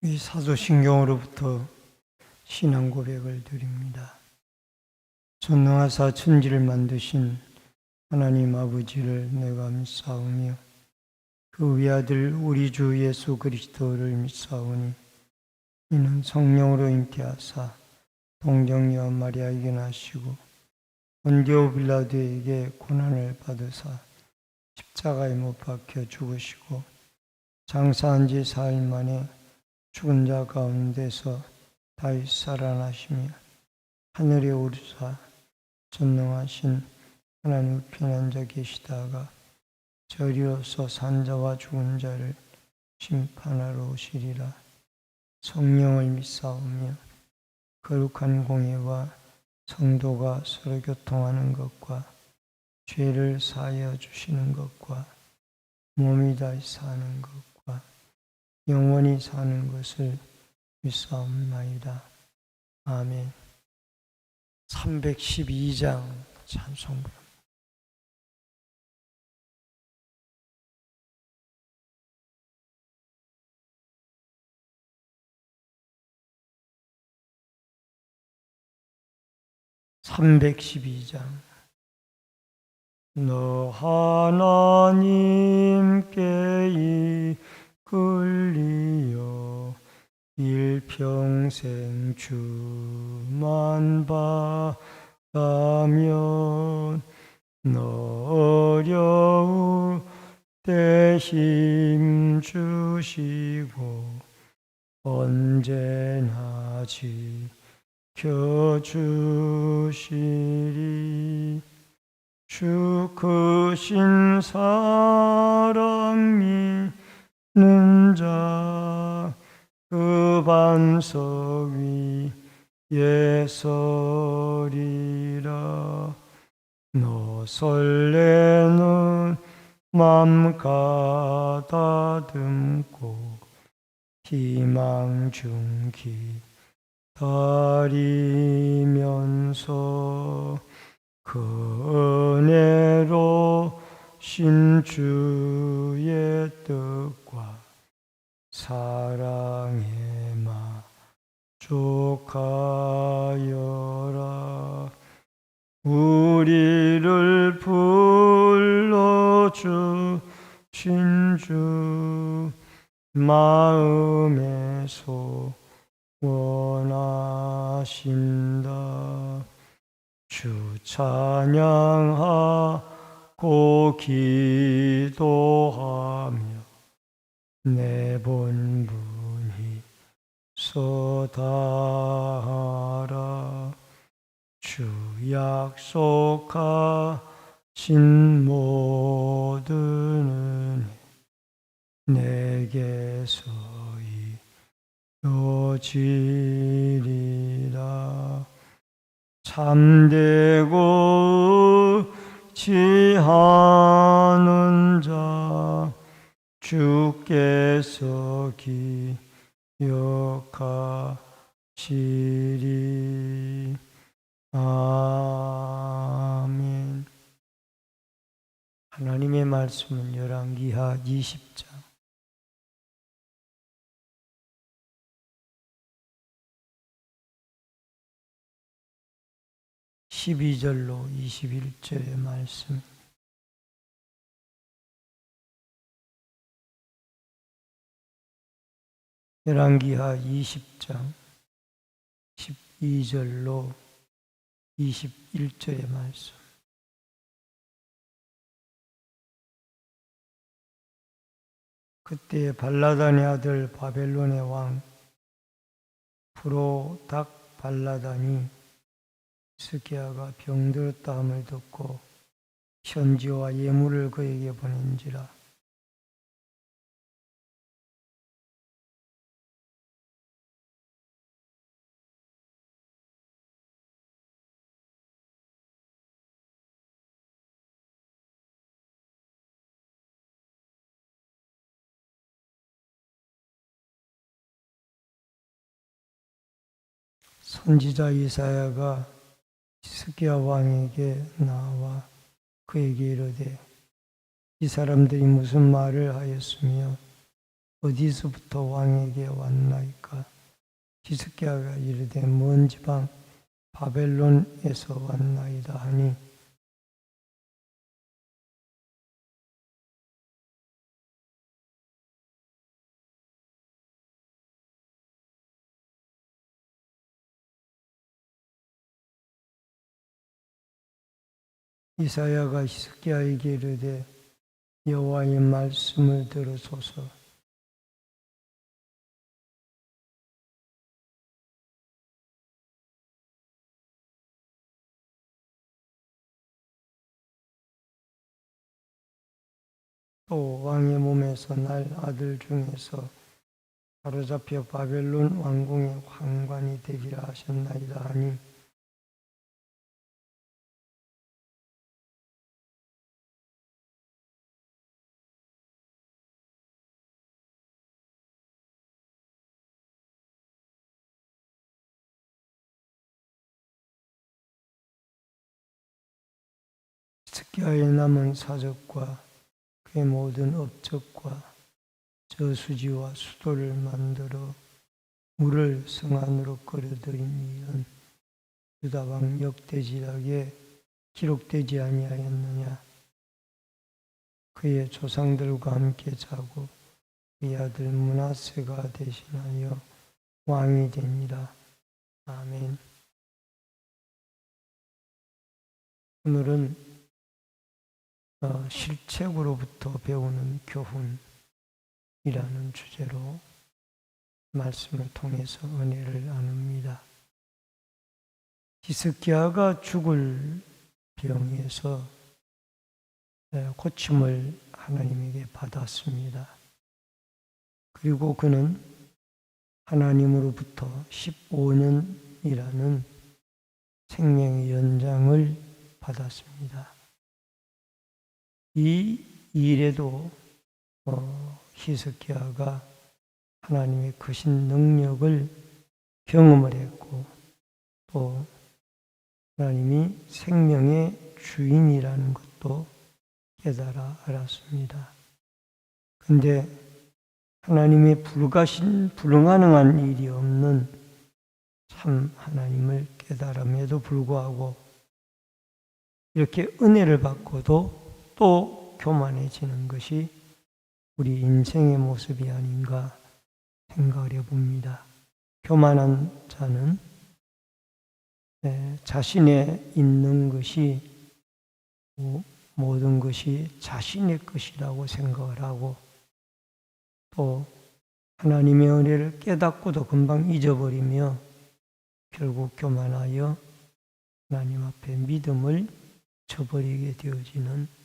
이 사도신경으로부터 신앙 고백을 드립니다. 전능하사 천지를 만드신 하나님 아버지를 내가 믿사오며 그 외아들 우리 주 예수 그리스도를 믿사오니 이는 성령으로 잉태하사 동정녀 마리아에게 나시고 본디오 빌라도에게 고난을 받으사 십자가에 못 박혀 죽으시고 장사한 지 4일 만에 죽은 자 가운데서 다시 살아나시며 하늘에 오르사 전능하신 하나님 우편에 앉아 계시다가 저리로서 산자와 죽은 자를 심판하러 오시리라. 성령을 믿사오며 거룩한 공예와 성도가 서로 교통하는 것과 죄를 사하여 주시는 것과 몸이 다시 사는 것과 영원히 사는 것을 믿사옵나이다. 아멘. 312장 찬송부. (312장) 너 하나님께 이끌리어 일평생 주만 바라면 너 어려울 때 힘 주시고 언제나 지켜주시리. 주 크신 사랑 믿는 자 그 반석 위에 서리라. 너 설레는 맘 가다듬고 희망 중 기다리면서 그 은혜로 신주의 뜻과 사랑에 만족하여라. 우리를 불러주신 주 마음에 소원하신다. 주 찬양하고 기도하며 내 본분이 쏟아하라. 주 약속하신 모든 은혜 내게서 이루어지리라. 참되고 의지하는 자 주께서 기억하시리. 아멘. 하나님의 말씀은 열왕기하 20장 12절로 21절의 말씀. 열왕기하 20장 12절로 21절의 말씀. 그때 발라단의 아들 바벨론의 왕 브로닥 발라단이 스기야가 병들었다 함을 듣고 현지와 예물을 그에게 보낸지라. 선지자 이사야가 스기야 왕에게 나와 그에게 이르되 이 사람들이 무슨 말을 하였으며 어디서부터 왕에게 왔나이까? 히스기야가 이르되 먼 지방 바벨론에서 왔나이다 하니 이사야가 히스기야에게 이르되 여호와의 말씀을 들으소서. 또 왕의 몸에서 날 아들 중에서 사로잡혀 바벨론 왕궁의 환관이 되리라 하셨나이다 하니 히스기야의 남은 사적과 그의 모든 업적과 저수지와 수도를 만들어 물을 성 안으로 끌어들인 일은 유다 왕 역대지략에 기록되지 아니하였느냐? 그의 조상들과 함께 자고 그의 아들 므낫세가 대신하여 왕이 되니라. 아멘. 오늘은 실책으로부터 배우는 교훈이라는 주제로 말씀을 통해서 은혜를 나눕니다. 히스기야가 죽을 병에서 고침을 하나님에게 받았습니다. 그리고 그는 하나님으로부터 15년이라는 생명의 연장을 받았습니다. 이 일에도 히스기야가 하나님의 크신 능력을 경험을 했고 또 하나님이 생명의 주인이라는 것도 깨달아 알았습니다. 그런데 하나님의 불가능한 일이 없는 참 하나님을 깨달음에도 불구하고 이렇게 은혜를 받고도 또 교만해지는 것이 우리 인생의 모습이 아닌가 생각을 해봅니다. 교만한 자는 자신의 있는 것이 모든 것이 자신의 것이라고 생각을 하고 또 하나님의 은혜를 깨닫고도 금방 잊어버리며 결국 교만하여 하나님 앞에 믿음을 저버리게 되어지는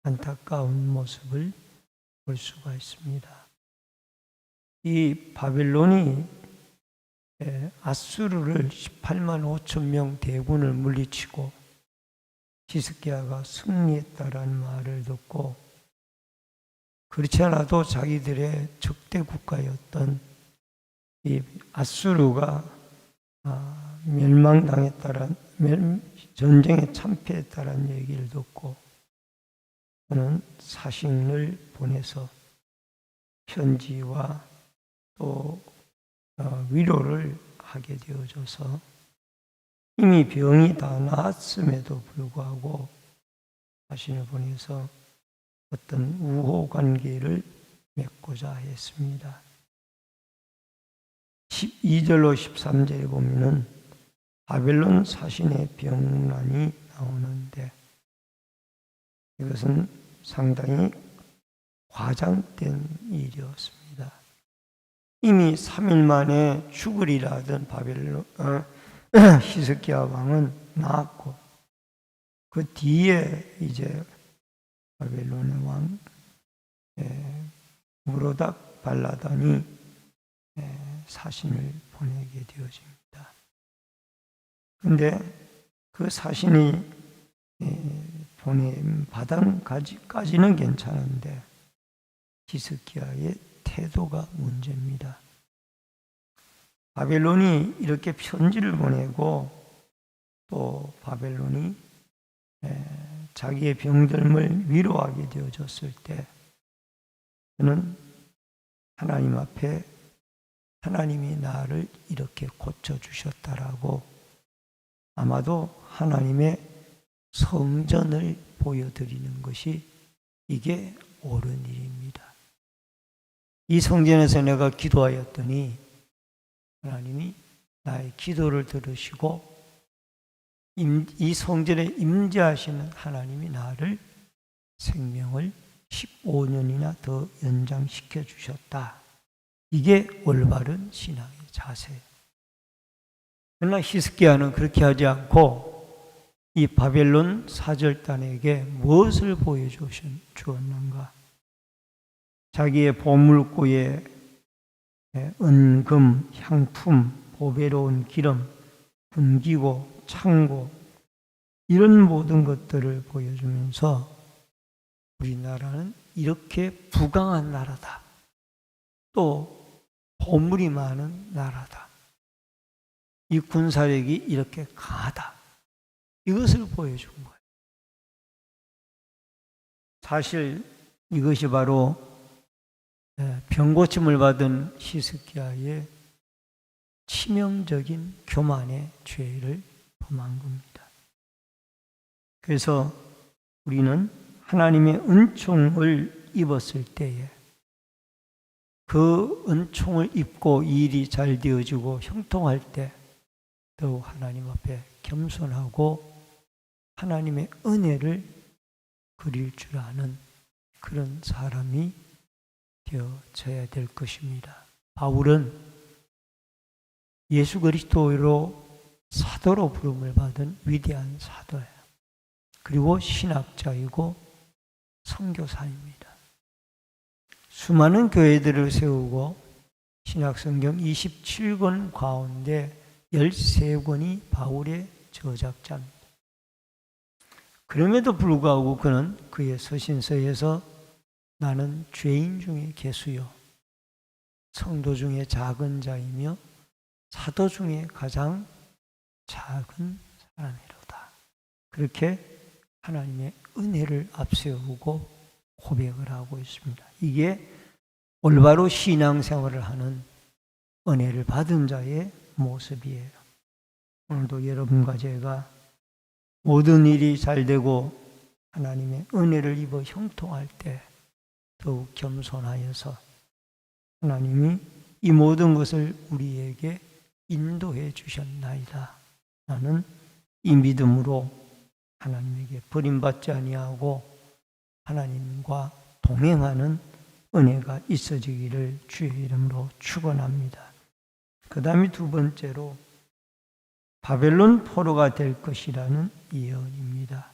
안타까운 모습을 볼 수가 있습니다. 이 바벨론이 아수르를 18만 5천 명 대군을 물리치고 히스기야가 승리했다라는 말을 듣고 그렇지 않아도 자기들의 적대 국가였던 이 아수르가 멸망당했다란 전쟁에 참패했다라는 얘기를 듣고 저는 사신을 보내서 편지와 또 위로를 하게 되어져서 이미 병이 다 나았음에도 불구하고 사신을 보내서 어떤 우호 관계를 맺고자 했습니다. 12절로 13절에 보면은 바벨론 사신의 병난이 나오는데 이것은 상당히 과장된 일이었습니다. 이미 3일 만에 죽으리라 하던 히스기야 왕은 나았고 그 뒤에 이제 바벨론의 왕 무로닥 발라단이 사신을 보내게 되어집니다. 그런데 그 사신이 보냄 바단까지는 괜찮은데 히스기야의 태도가 문제입니다. 바벨론이 이렇게 편지를 보내고 또 바벨론이 자기의 병듦을 위로하게 되어졌을 때 저는 하나님 앞에 하나님이 나를 이렇게 고쳐주셨다라고 아마도 하나님의 성전을 보여드리는 것이 이게 옳은 일입니다. 이 성전에서 내가 기도하였더니 하나님이 나의 기도를 들으시고 이 성전에 임재하시는 하나님이 나를 생명을 15년이나 더 연장시켜 주셨다. 이게 올바른 신앙의 자세예요. 그러나 히스기야는 그렇게 하지 않고 이 바벨론 사절단에게 무엇을 보여주었는가? 자기의 보물고에 은금, 향품, 보배로운 기름, 분기고, 창고 이런 모든 것들을 보여주면서 우리나라는 이렇게 부강한 나라다. 또 보물이 많은 나라다. 이 군사력이 이렇게 강하다. 이것을 보여준 거예요. 사실 이것이 바로 병고침을 받은 히스기야의 치명적인 교만의 죄를 범한 겁니다. 그래서 우리는 하나님의 은총을 입었을 때에 그 은총을 입고 일이 잘 되어지고 형통할 때 더욱 하나님 앞에 겸손하고 하나님의 은혜를 그릴 줄 아는 그런 사람이 되어져야 될 것입니다. 바울은 예수 그리스도로 사도로 부름을 받은 위대한 사도예요. 그리고 신학자이고 선교사입니다. 수많은 교회들을 세우고 신약성경 27권 가운데 13권이 바울의 저작자입니다. 그럼에도 불구하고 그는 그의 서신서에서 나는 죄인 중에 괴수요 성도 중에 작은 자이며 사도 중에 가장 작은 사람이로다. 그렇게 하나님의 은혜를 앞세우고 고백을 하고 있습니다. 이게 올바로 신앙생활을 하는 은혜를 받은 자의 모습이에요. 오늘도 여러분과 제가 모든 일이 잘 되고 하나님의 은혜를 입어 형통할 때 더욱 겸손하여서 하나님이 이 모든 것을 우리에게 인도해 주셨나이다. 나는 이 믿음으로 하나님에게 버림받지 아니하고 하나님과 동행하는 은혜가 있어지기를 주의 이름으로 축원합니다. 그 다음에 두 번째로 바벨론 포로가 될 것이라는 예언입니다.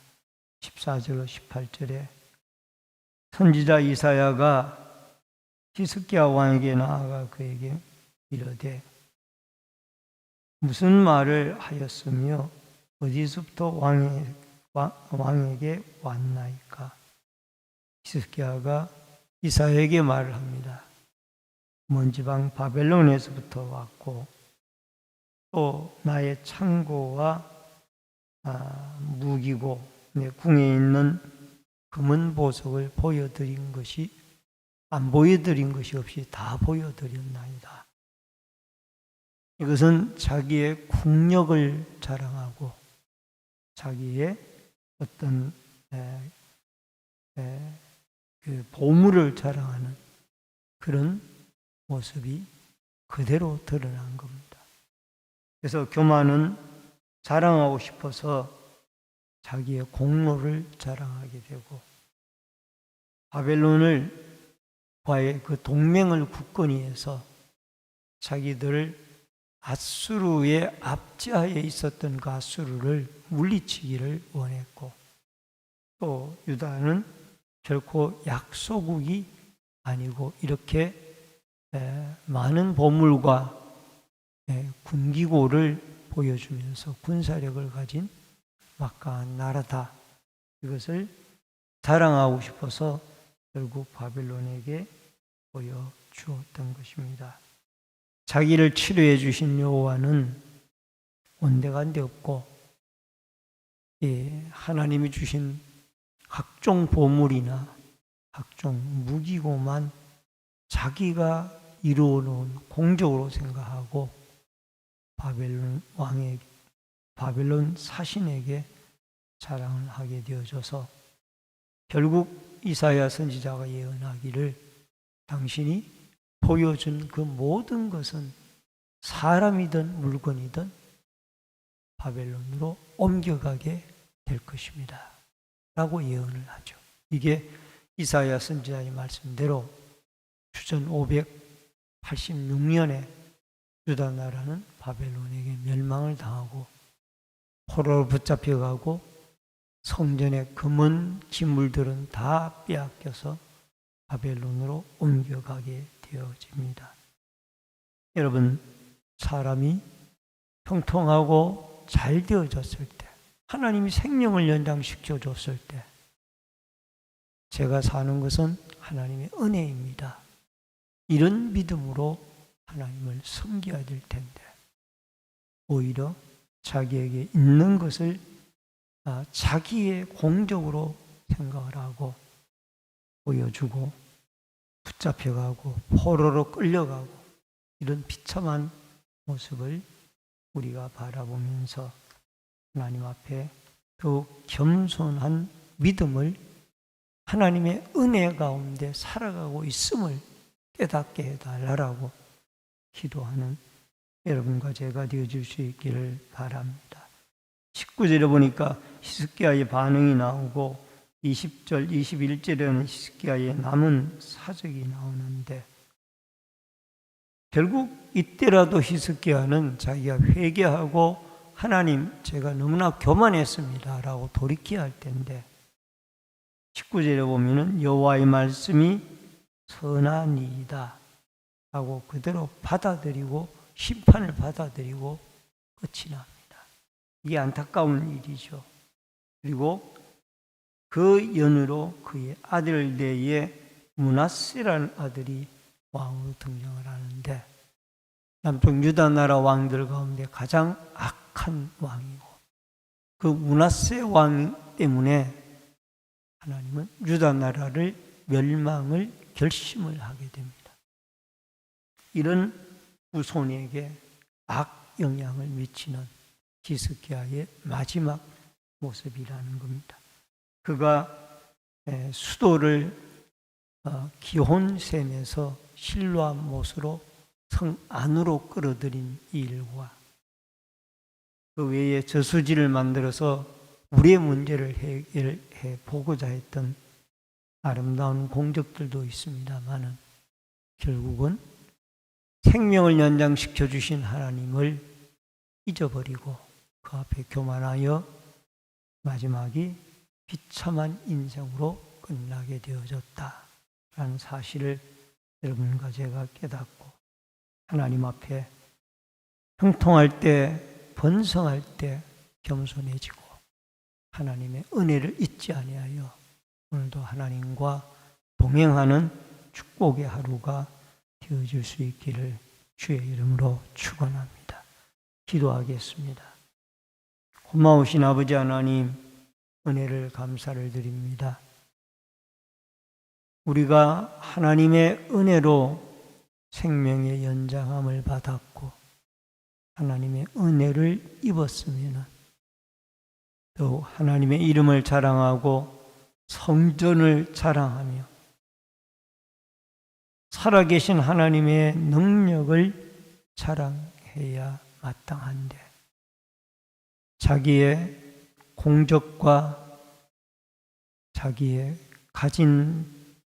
14절 18절에 선지자 이사야가 히스기야 왕에게 나아가 그에게 이르되 무슨 말을 하였으며 어디서부터 왕에게 왔나이까? 히스기야가 이사야에게 말을 합니다. 먼 지방 바벨론에서부터 왔고 또 나의 창고와 무기고 내 궁에 있는 금은 보석을 보여드린 것이 안 보여드린 것이 없이 다 보여드렸나이다. 이것은 자기의 국력을 자랑하고 자기의 어떤 그 보물을 자랑하는 그런 모습이 그대로 드러난 겁니다. 그래서 교만은 자랑하고 싶어서 자기의 공로를 자랑하게 되고 바벨론과의 그 동맹을 굳건히 해서 자기들 아수르의 압제하에 있었던 그 아수르를 물리치기를 원했고 또 유다는 결코 약소국이 아니고 이렇게 많은 보물과 군기고를 보여주면서 군사력을 가진 막강한 나라다. 이것을 자랑하고 싶어서 결국 바벨론에게 보여주었던 것입니다. 자기를 치료해 주신 여호와는 온데간데 없고 하나님이 주신 각종 보물이나 각종 무기고만 자기가 이루어놓은 공적으로 생각하고 바벨론 사신에게 자랑을 하게 되어져서 결국 이사야 선지자가 예언하기를 당신이 보여준 그 모든 것은 사람이든 물건이든 바벨론으로 옮겨가게 될 것입니다 라고 예언을 하죠. 이게 이사야 선지자의 말씀대로 주전 586년에 유다 나라는 바벨론에게 멸망을 당하고 포로로 붙잡혀가고 성전의 금은 기물들은 다 빼앗겨서 바벨론으로 옮겨가게 되어집니다. 여러분, 사람이 형통하고 잘 되어졌을 때, 하나님이 생명을 연장시켜 줬을 때, 제가 사는 것은 하나님의 은혜입니다. 이런 믿음으로 하나님을 섬겨야 될 텐데, 오히려 자기에게 있는 것을 자기의 공적으로 생각을 하고 보여주고 붙잡혀가고 포로로 끌려가고 이런 비참한 모습을 우리가 바라보면서 하나님 앞에 더욱 겸손한 믿음을 하나님의 은혜 가운데 살아가고 있음을 깨닫게 해달라고 기도하는 여러분과 제가 되어줄 수 있기를 바랍니다. 19절에 보니까 히스기야의 반응이 나오고 20절, 21절에는 히스기야의 남은 사적이 나오는데 결국 이때라도 히스기야는 자기가 회개하고 하나님, 제가 너무나 교만했습니다 라고 돌이켜야 할 텐데 19절에 보면은 여호와의 말씀이 선하니이다 하고 그대로 받아들이고 심판을 받아들이고 끝이 납니다. 이게 안타까운 일이죠. 그리고 그 연으로 그의 아들 내에 므낫세라는 아들이 왕으로 등장을 하는데 남쪽 유다 나라 왕들 가운데 가장 악한 왕이고 그 므낫세 왕 때문에 하나님은 유다 나라를 멸망을 결심을 하게 됩니다. 이런 후손에게 악 영향을 미치는 히스기야의 마지막 모습이라는 겁니다. 그가 수도를 기혼샘에서 실로암 못으로 성 안으로 끌어들인 일과 그 외에 저수지를 만들어서 물의 문제를 해결해 보고자 했던 아름다운 공적들도 있습니다만은 결국은 생명을 연장시켜 주신 하나님을 잊어버리고 그 앞에 교만하여 마지막이 비참한 인생으로 끝나게 되어졌다라는 사실을 여러분과 제가 깨닫고 하나님 앞에 형통할 때, 번성할 때 겸손해지고 하나님의 은혜를 잊지 아니하여 오늘도 하나님과 동행하는 축복의 하루가 되어질 수 있기를 주의 이름으로 축원합니다. 기도하겠습니다. 고마우신 아버지 하나님, 은혜를 감사를 드립니다. 우리가 하나님의 은혜로 생명의 연장함을 받았고 하나님의 은혜를 입었으면 더욱 하나님의 이름을 자랑하고 성전을 자랑하며 살아계신 하나님의 능력을 자랑해야 마땅한데 자기의 공적과 자기의 가진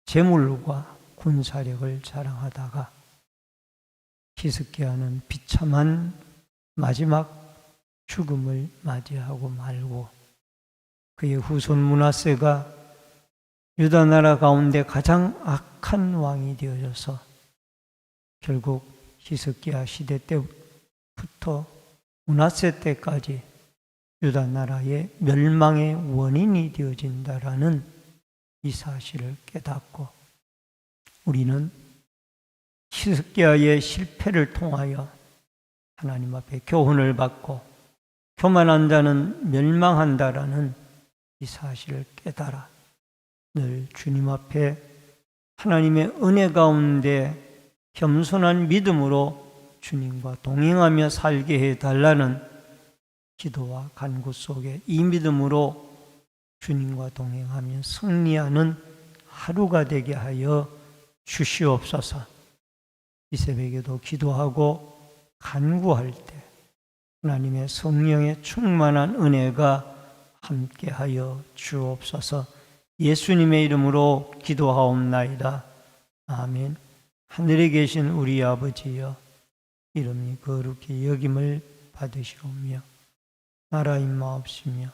재물과 군사력을 자랑하다가 히스기야는 비참한 마지막 죽음을 맞이하고 말고 그의 후손 므낫세가 유다 나라 가운데 가장 악한 왕이 되어져서 결국 히스기야 시대 때부터 므낫세 때까지 유다 나라의 멸망의 원인이 되어진다라는 이 사실을 깨닫고 우리는 히스기야의 실패를 통하여 하나님 앞에 교훈을 받고 교만한 자는 멸망한다라는 이 사실을 깨달아 늘 주님 앞에 하나님의 은혜 가운데 겸손한 믿음으로 주님과 동행하며 살게 해달라는 기도와 간구 속에 이 믿음으로 주님과 동행하며 승리하는 하루가 되게 하여 주시옵소서. 이 새벽에도 기도하고 간구할 때 하나님의 성령의 충만한 은혜가 함께하여 주옵소서. 예수님의 이름으로 기도하옵나이다. 아멘. 하늘에 계신 우리 아버지여, 이름이 거룩히 여김을 받으시오며 나라 임하옵시며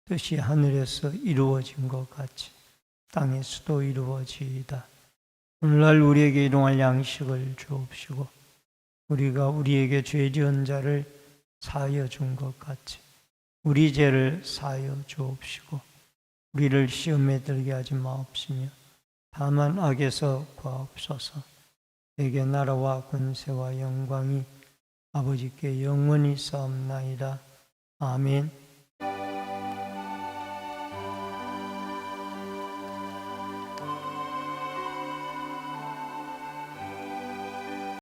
뜻이 하늘에서 이루어진 것 같이 땅에서도 이루어지이다. 오늘날 우리에게 일용할 양식을 주옵시고 우리가 우리에게 죄 지은 자를 사하여 준 것 같이 우리 죄를 사하여 주옵시고 우리를 시험에 들게 하지 마옵시며 다만 악에서 구하옵소서. 내게 나라와 권세와 영광이 아버지께 영원히 쌓옵나이다. 아멘.